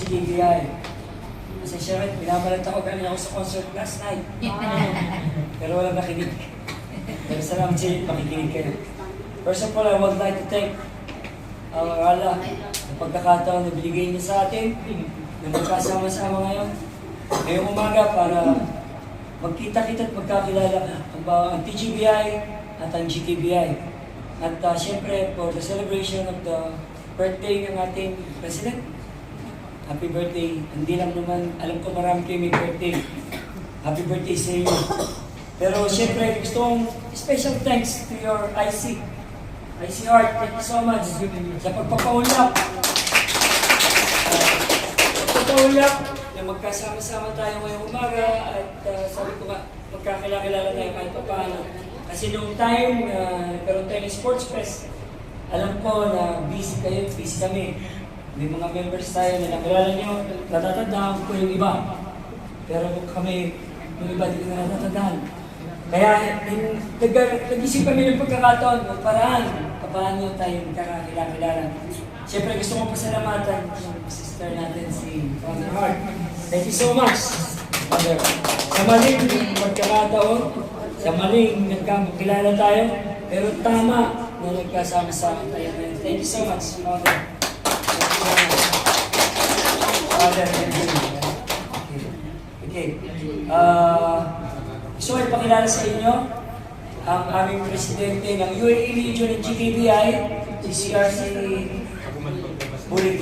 GKBI. Kasi syempre, pinabalanta ko galing ako sa concert last night. Pero walang nakinig. Pero salamat sa inyo, makikinig kayo. First of all, I would like to thank our Allah ng pagkakataon na binigay niya sa atin na magkasama-sama ngayon. Ngayong umaga para magkita-kita at magkakilala ang TGBI at ang GKBI. At syempre, for the celebration of the birthday ng ating President, happy birthday. Hindi lang naman, alam ko marami kayo may birthday. Happy birthday sa inyo. Pero syempre, gusto kong special thanks to your IC Art. Thank you so much sa pagpapaulap. Pagpapaulap na magkasama-sama tayo ngayong umaga at sabi ko nga, magkakilala tayo kahit pa paano. Kasi noong time, nagkaroon tayo ng Sports Fest, alam ko na busy kayo, busy kami. May mga members tayo na nakilala nyo, natatandaan ko yung iba. Pero kami, yung iba di ko na natatandaan. Kaya nag-isip kami ng pagkakataon, ng paraan, paano tayo magkakilala. Siyempre gusto kong pasalamatan yung sister natin, si Father Hart. Thank you so much, Father. Sa maling pagkakataon, sa maling nagkakilala tayo, pero tama na nagkasama-sama tayo. Thank you so much, Father. Father, okay. Gusto ko ipakilala sa inyo ang aming presidente ng UAE Region ng GKBI, si CRC Bulig.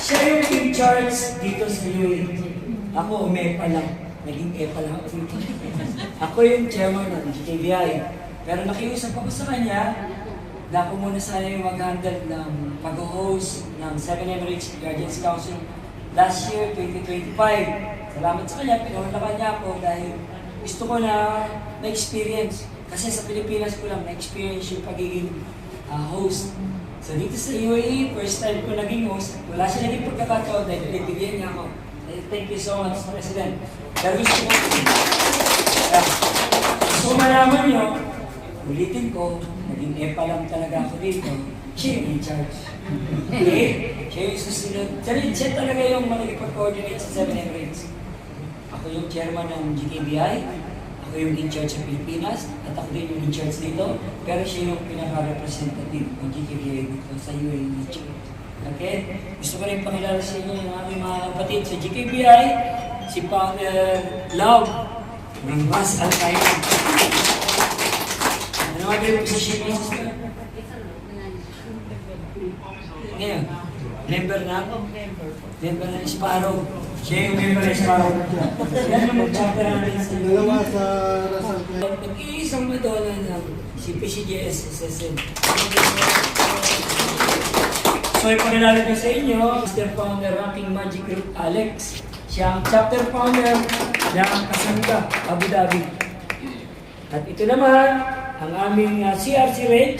Siya yung in charge dito sa UAE. Ako, umepa lang. Naging epa lang ako dito. Ako yung chairman ng GKBI. Pero nakiusap ako sa kanya na ako muna sana yung mag-handle ng pag-host ng 7 Emirates Guardians Council last year, 2025. Salamat sa kanya, pinahulakan niya ako dahil gusto ko na na-experience. Kasi sa Pilipinas ko lang na-experience yung pagiging host. So dito sa UAE, first time ko naging host. Wala siya naging pagkakataon dahil pinibigyan niya ako. Thank you so much, President. Pero gusto ko malaman nyo, ulitin ko, naging EPA lang talaga ako dito. Siya yung in charge. Okay? Siya yung susunod. Siya talaga yung managipag-coordinate sa 7 Emirates. Ako yung chairman ng GKBI, ako yung in charge sa Pilipinas, at ako din yung in charge dito. Pero siya yung pinaka-representative ng GKBI dito sa UAE region. Okay? Gusto ko rin pakilala sa inyo yung aking mga kapatid sa GKBI, si Founder Love, ng Mas Al-Qaeda. Ano nga ba yung position mo, sister? Ngayon, member na ako? Member na Sparrow. Siya yung member na Sparrow. Yan yung mag-chapter natin sa dalawa sa Rasal. Mag-iisang Madonna ng CPCGS SSM. So, ipakilala ko sa inyo, Mr. Founder Ranking Magic Group Alex. Siya ang chapter founder ng Kasangga, Abu Dhabi. At ito naman, ang aming CRC Reg.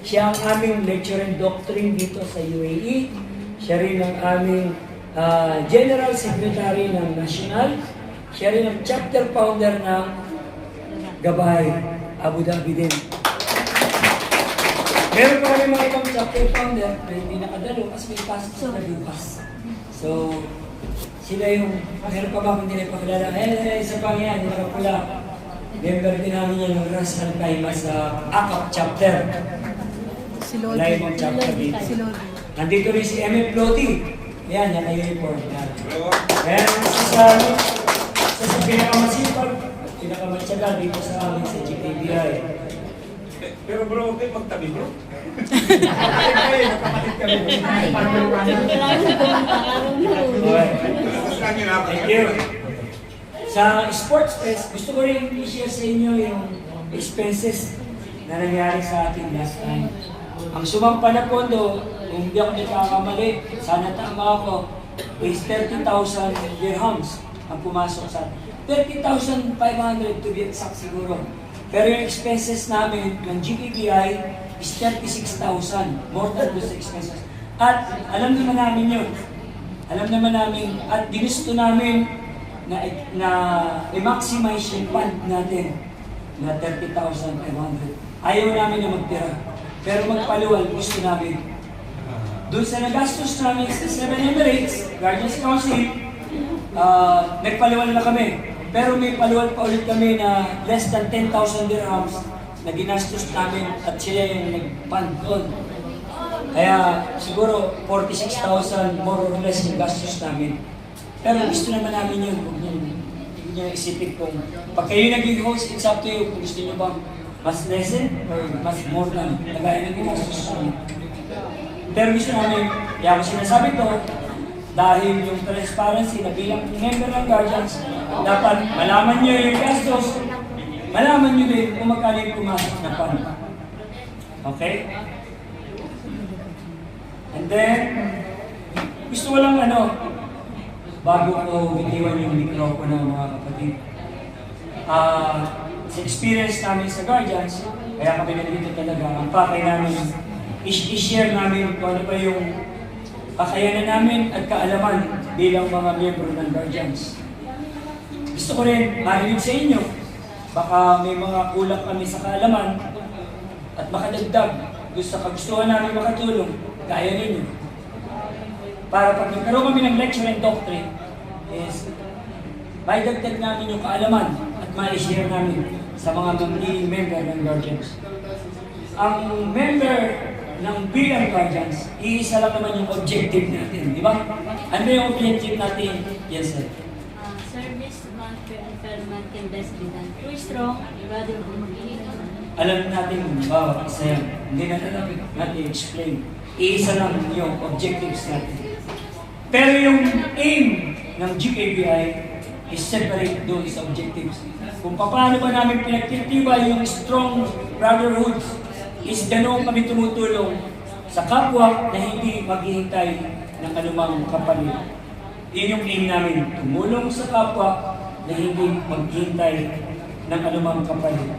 Siya ang aming lecture and doctrine dito sa UAE. Siya rin ang aming General Secretary ng National. Siya rin ang chapter founder ng Gabay, Abu Dhabi din. Meron pa kami mga ibang chapter founder na hindi nakadalo kasi may pasok sa bukas. So, sila yung, meron pa ba kung hindi na ipakilala? Isa pang yan, hindi nakapula. Member din namin yan ng Ras Al-Qaeda sa AKAP chapter. Wala ibang chapter dito. Nandito rin si M.F. Loti. Yan, yan ay report. Kaya sa pinakamasipag, pinakamatyaga dito sa amin sa GKBI. Pero bro, okay magtabi bro. Thank you. Sa Sports Fest, gusto ko rin i-share sa inyo yung expenses na nangyari sa atin last time. Ang sumampa na pondo, kung hindi ako nagkakamali, sana tama ako, is 30,000 dirhams ang pumasok sa atin. 30,500 to be exact siguro. Pero yung expenses namin ng GKBI is 36,000, more than those expenses. At alam naman namin yun. Alam naman namin, at ginusto namin na i-maximize yung fund natin na 30,500. Ayaw namin na magtira. Pero magpaluwal, gusto namin. doon sa nagastos namin sa 7 Emirates, Guardians Council, nagpaliwal na kami. Pero may paliwal pa ulit kami na less than 10,000 dirhams na ginastos namin at sila yung nag-fund doon. Kaya siguro 46,000 more or less yung gastos namin. Pero gusto naman namin yun. Huwag niyo isipin kung pag kayo naging host, it's up to you kung gusto niyo bang mas lessen or mas more than nagaya ng ginastos namin. Pero gusto namin, kaya ko sinasabi to, dahil yung transparency na bilang member ng Guardians, dapat malaman nyo yung gastos, malaman nyo din kung magkano yung pumasok na fund. Okay? And then, gusto ko lang bago ko bitiwan yung mikropono mga kapatid. Sa experience namin sa Guardians, kaya kami nandito talaga, ang pakay namin, i-share namin kung ano pa yung kakayanan namin at kaalaman bilang mga miyembro ng Guardians. Gusto ko rin marinig sa inyo, baka may mga kulang kami sa kaalaman at makadagdag sa kagustuhan namin makatulong, kaya ninyo. Para pag nagkaroon kami ng lecture and doctrine, is may dagdag namin yung kaalaman at mai-share namin sa mga magiging member ng Guardians. Ang member ng bilang Guardians, iisa lang naman yung objective natin, di ba? Ano yung objective natin? Yes, sir. Service, non-fulfillment can best be done through strong, brotherhood, Alam natin, bawat isa yan. Hindi natin explain. Iisa lang yung objectives natin. Pero yung aim ng GKBI is separate doon sa objectives. Kung paano ba namin pinagtitibay yung strong brotherhood, is ganoon kami tumutulong sa kapwa na hindi maghihintay ng anumang kapalit. Yun yung aim namin, tumulong sa kapwa na hindi maghihintay ng anumang kapalit.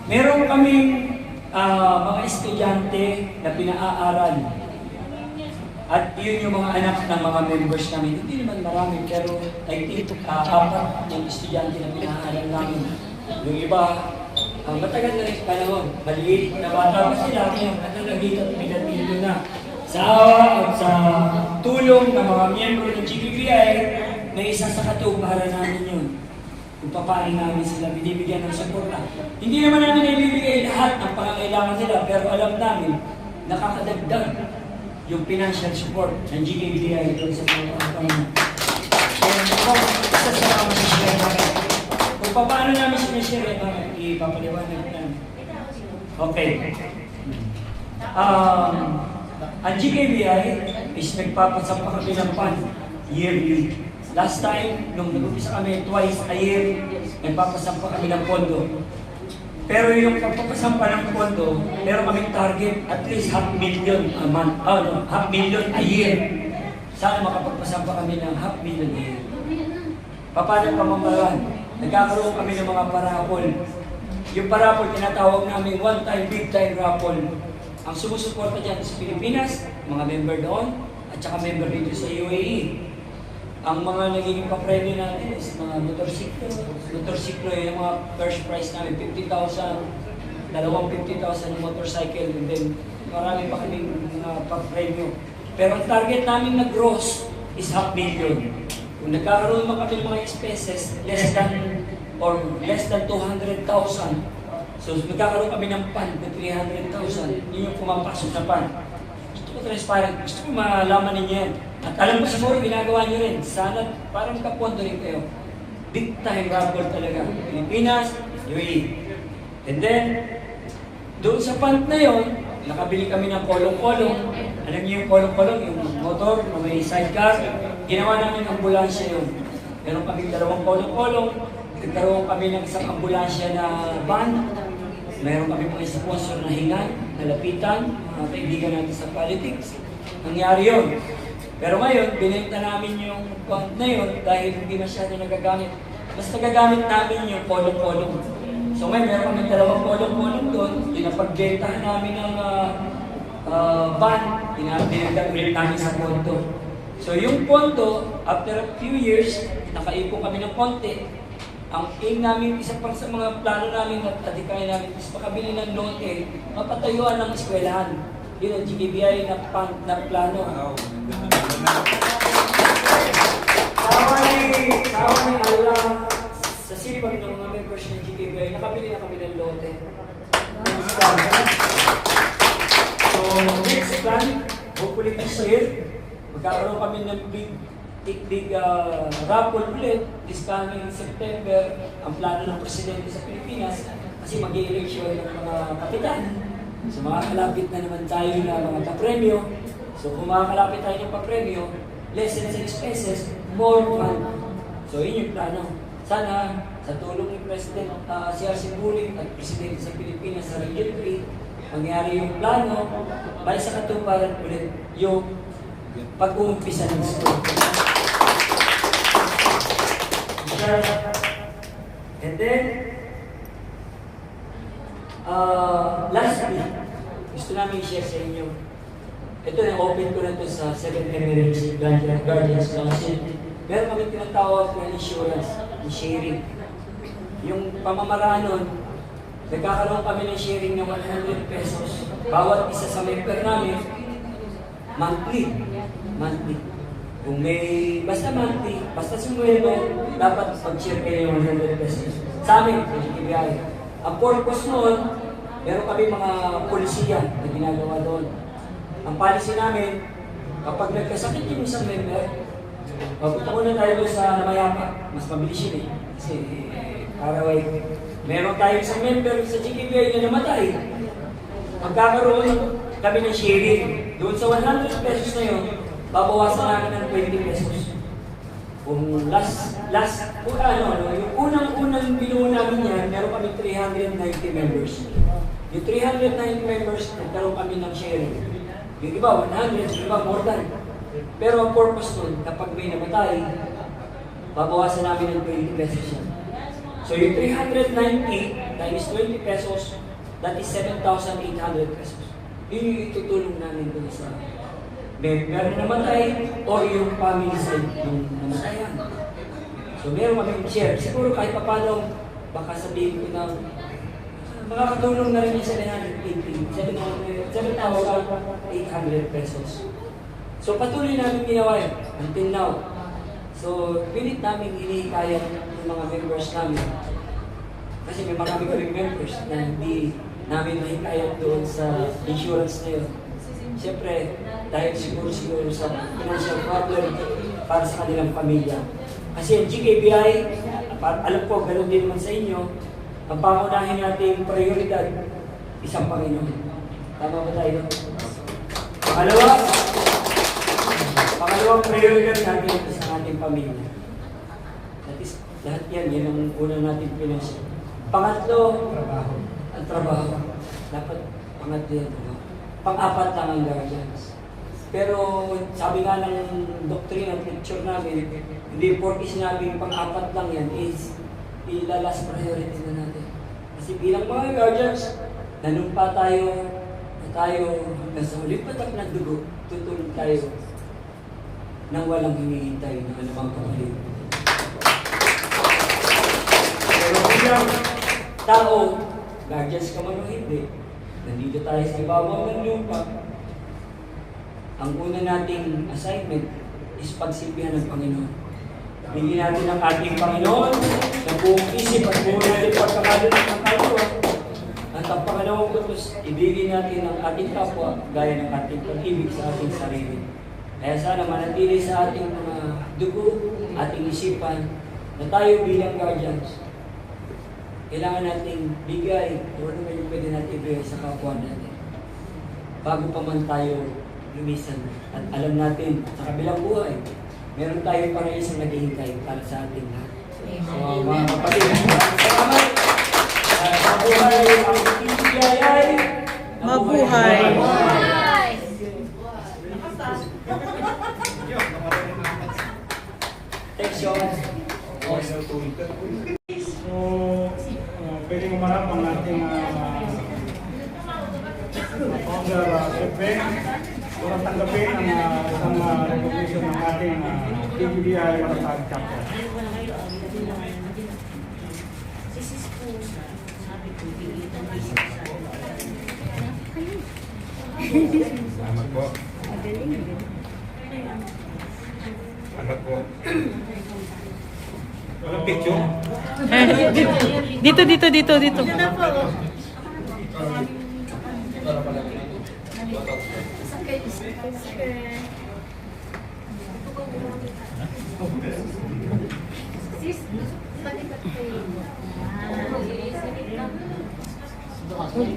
Meron kaming mga estudyante na pinaaral. At yun yung mga anak ng mga members namin. Hindi naman marami, pero I think apat yung estudyante na pinaaral namin. Yung iba, matagal na rin panahon. Maliit na bata pa sila, kaya natalagit at pinatilo na. Sa awa at sa tulong ng mga miyembro ng GBBI, may isa sa katuparan namin yun. Kung paano namin sila binibigyan ng suporta. Hindi naman namin ibibigay lahat ng pangangailangan nila, pero alam namin, nakakadagdag yung financial support ng GKBI doon sa mga pangangailangan. Kaya isa sa mga masishare namin. Kung paano namin sinishare, ipapaliwanag namin. Okay. Ang GKBI is nagpapasampa kami ng fund yearly. Last time, nung nag-upisa kami twice a year, nagpapasampa kami ng pondo. Pero yung pagpapasampa ng pondo, meron kaming target at least 500,000 a month, $500,000 a year. Sana makapagpasampa kami ng 500,000 a year. Paano pamamalaan? Nagkakaroon kami ng mga parapol. Yung parapol, tinatawag namin one-time, big-time raffle. Ang sumusuporta dyan sa Pilipinas, mga member doon, at saka member dito sa UAE. Ang mga nagiging papremyo natin is mga motorsiklo. Motorsiklo yung mga first price namin, 50,000, 50,000 ng motorcycle, and then marami pa kaming mga papremyo. Pero ang target namin na gross is 500,000. Kung nagkakaroon man kami ng mga expenses, less than 200,000. So nagkakaroon kami ng fund na 300,000. Yun yung pumapasok na fund. Gusto ko transparent, gusto ko malaman ninyo yan. At alam ko siguro ginagawa nyo rin. Sana parang kapondo rin kayo. Big time raffle talaga. Pilipinas, UAE. And then, doon sa fund na yon, nakabili kami ng kolong-kolong. Alam niyo yung kolong-kolong, yung motor na may sidecar. Ginawa namin ambulansya yun. Meron kami 2 kolong-kolong. Nagkaroon kami ng isang ambulansya na van. Meron kami mga sponsor na hingan, nalapitan, mga kaibigan natin sa politics. Nangyari yun. Pero ngayon, binenta namin yung fund na yun dahil hindi masyado nagagamit. Mas nagagamit namin yung kolong-kolong. So ngayon, meron kami 2 kolong-kolong doon. Pinapagbentahan namin ng van, pinagdag ulit namin sa pondo. So yung pondo, after a few years, nakaipon kami ng konti. Ang aim namin, isa pang sa mga plano namin at adikaya namin is makabili ng lote, mapatayuan ng eskwelahan. yun ang GKBI na plano. Sawa ni Allah, sa sipag ng mga members ng GKBI, nakabili na kami ng lote. So, next plan, hopefully this year, magkakaroon kami ng big raffle ulit this coming September. Ang plano ng Presidente sa Pilipinas, kasi mag-i-election ng mga kapitan. So, makakalapit na naman tayo na mga papremyo. So, kung makakalapit tayo ng papremyo, lessons and expenses, more fun. So, yun yung plano. Sana, sa tulong ni President C.R.C. Buling at Presidente sa Pilipinas sa Region 3, mangyari yung plano, may sa katuparan ulit yung pag-uumpisa ng school. And then, lastly, gusto namin i-share sa inyo. Ito na, open ko na ito sa 7 Emirates Guardians Council. Meron kami tinatawag na insurance, sharing. Yung pamamaraan nun, nagkakaroon kami ng sharing ng 100 pesos. Bawat isa sa member namin, monthly. Kung may, basta monthly, basta sumwelo, dapat mag-share kayo ng 100 pesos. Sa amin, sa GKBI. Ang purpose noon, meron kami mga polisiya na ginagawa doon. Ang policy namin, kapag nagkasakit yung isang member, papunta muna tayo doon sa Namayapa. Mas mabilis yun eh. Kasi, Karaway, meron tayo isang member sa GKBI na namatay. Magkakaroon kami ng sharing. Doon sa 100 pesos na yun, babawasan namin ng 20 pesos. Kung yung unang binuo namin yan, meron kami 390 members. Yung 390 members, nagkaroon kami ng sharing. Yung iba, 100, yung iba, more than. Pero ang purpose nun, kapag may namatay, babawasan namin ng 20 pesos yan. So yung 390 times 20 pesos, that is 7,800 pesos. Yun yung itutulong namin dun sa member na namatay o yung family side yung namatayan. So meron kami share. Siguro kahit pa paano, baka sabihin ko na makakatulong na rin yung 7,800 pesos. So patuloy namin ginawa yun until now. So pilit namin hinihikayat yung mga members namin. Kasi may marami kaming members na hindi namin mahikayat doon sa insurance na yun. Siyempre, dahil siguro sa financial problem para sa kanilang pamilya. Kasi ang GKBI, alam ko, ganoon din naman sa inyo, ang pangunahin natin prioridad, isang Panginoon. Tama ba tayo? Pangalawang prioridad natin is ang ating pamilya. That is, lahat yan ang una natin pinasya. Pangatlo, ang trabaho. Dapat pangatlo yan. Pang-apat lang ang guardians. Pero sabi nga ng doctrine at lecture namin, hindi porke sinabing pang-apat lang yan is ilalas priority na natin. Kasi bilang mga guardians, nanumpa tayo hanggang sa huling patak ng dugo, tutulog tayo nang walang hinihintay ng anumang pamalit. Pero bilang tao, guardians ka man o hindi, nandito tayo sa ibabaw ng lupa. Ang una nating assignment is pagsilbihan ng Panginoon. Bigyan natin ang ating Panginoon ng buong isip at buong natin pagkakalunod ng kaluluwa. At ang pangalawang utos, ibigin natin ang ating kapwa gaya ng ating pag-ibig sa ating sarili. Kaya sana manatili sa ating mga dugo, ating isipan, na tayo bilang guardians, kailangan nating bigay o ano yung pwede natin ibigay sa kapwa natin. Bago pa man tayo lumisan at alam natin sa kabilang buhay, meron tayong paraisang naghihintay para sa ating lahat. So mga kapatid, salamat! Mabuhay ang PBII! Mabuhay! Thanks, John. So, pwede umarap ang ating founder FB para tanggapin ang isang recognition ng ating PBBI Matatag Chapter. Salamat po. Salamat po. Walang picture? Dito.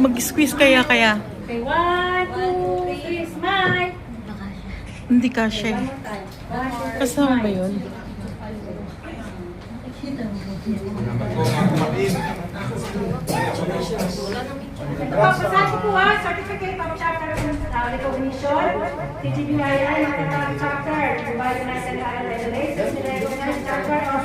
Mag-squeeze kaya. Okay, 1, 2, 3, smile! Hindi kasya. Kasama ba yun? Salamat po mga kapatid. Papasabi po Certificate of Chapter Recognition, TGBII, Nakatang Chapter, Dubai United Arab Emirates, recognized Chapter of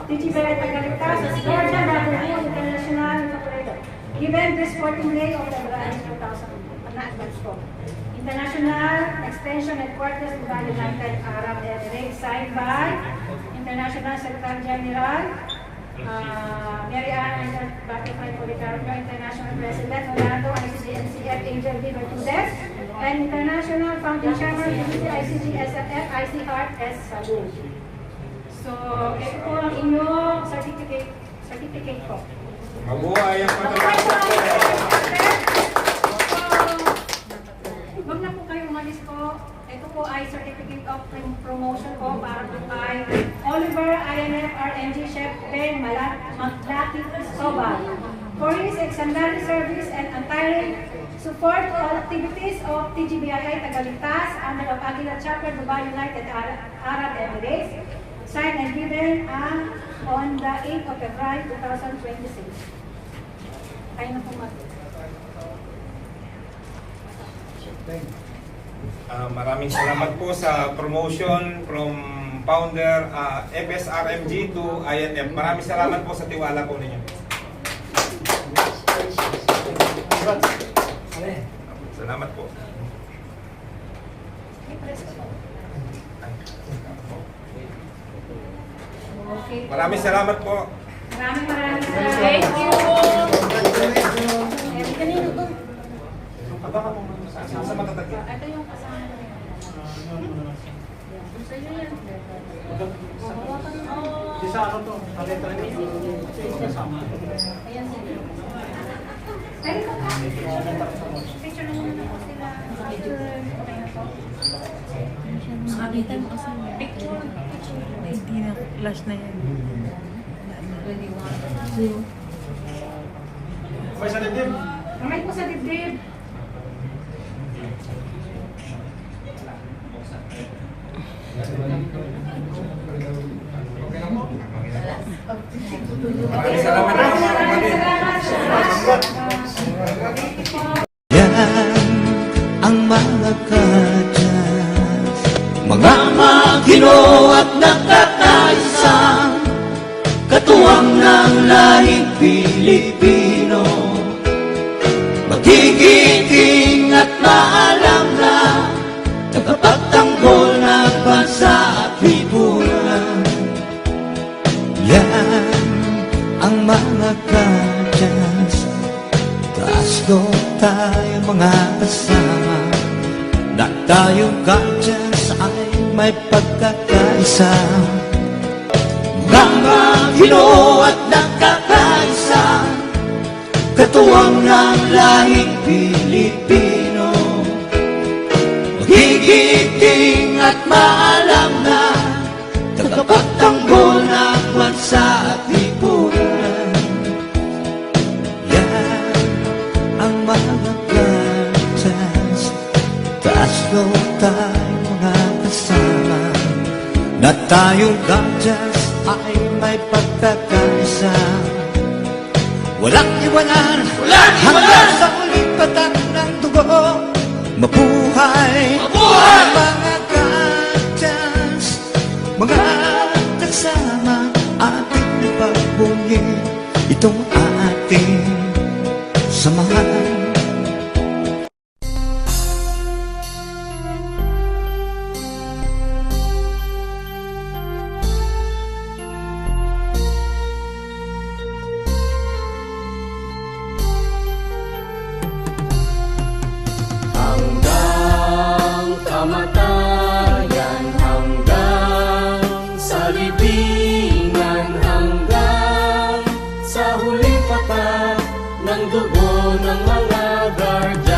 TGBII Tagalitas, as Georgia Brotherhood International Incorporated. Given this 14th day of February 2000, International Extension Headquarters, Dubai United Arab Emirates, signed by International Secretary General, Mary Ann Butterfly Policarpo, International President Orlando, ICGNCF, Angel D. Bertudez, and International Founding Chairman, ICGSFF, ICRS Salud. So, ito po ang inyong certificate po. Mabuhay ang pagkakasya. Huwag na po kayo umalis po. Ito po ay certificate of promotion po para po kay Oliver INF RNG Chef Ben Maglati Sobal for his exemplary service and untiring support to all activities of TGBII Tagalitas under of Aguila Chapter Dubai United Arab Emirates, signed and given on the 8th of February 2026. Kayo na po Maraming salamat po sa promotion from founder FSRMG to INF. Maraming salamat po sa tiwala po ninyo. Salamat po. Okay. Maraming salamat po. Maraming salamat. Thank you. Kanino to? Sa matatag. Ito yung kasama na yan. Sa iyo yan. Di sa ano to, sa letra niyo. Kasama. Ayan sila. Pwede ko ka. Picture na muna po sila. Picture. Okay na po. Makakita mo kasi picture. Hindi na. Flash na yan. May sa dibdib. Kamay po sa dibdib. Maraming salamat po mga kapatid. Yan ang mga kadyas, mga magino at nakakaisang katuwang ng lahing Pilipino. Magigiting at maalam na tagapagtanggol ng bansa at lipunan. Yan ang mga kadyas, taas doon tayo mga kasama, na tayong kadyas ay may pagkakaisa. Mga Hino at nakakaisa, katuwang ng lahing Pilipino. Magigiting at maalam na tagapagtanggol ng bansa at lipunan. Yan ang mga kadyas, taas doon tayo mga kasama, na tayong kadyas ay may pagkakaisa. Walang iwanan hanggang sa uling patak ng dugo. Mabuhay, mabuhay! Mga kadyas, mga kasama, ating pagbunyi itong ating samahan. Ang kamatayan hanggang sa libingan, hanggang sa huling patak ng dugo ng mga guardian.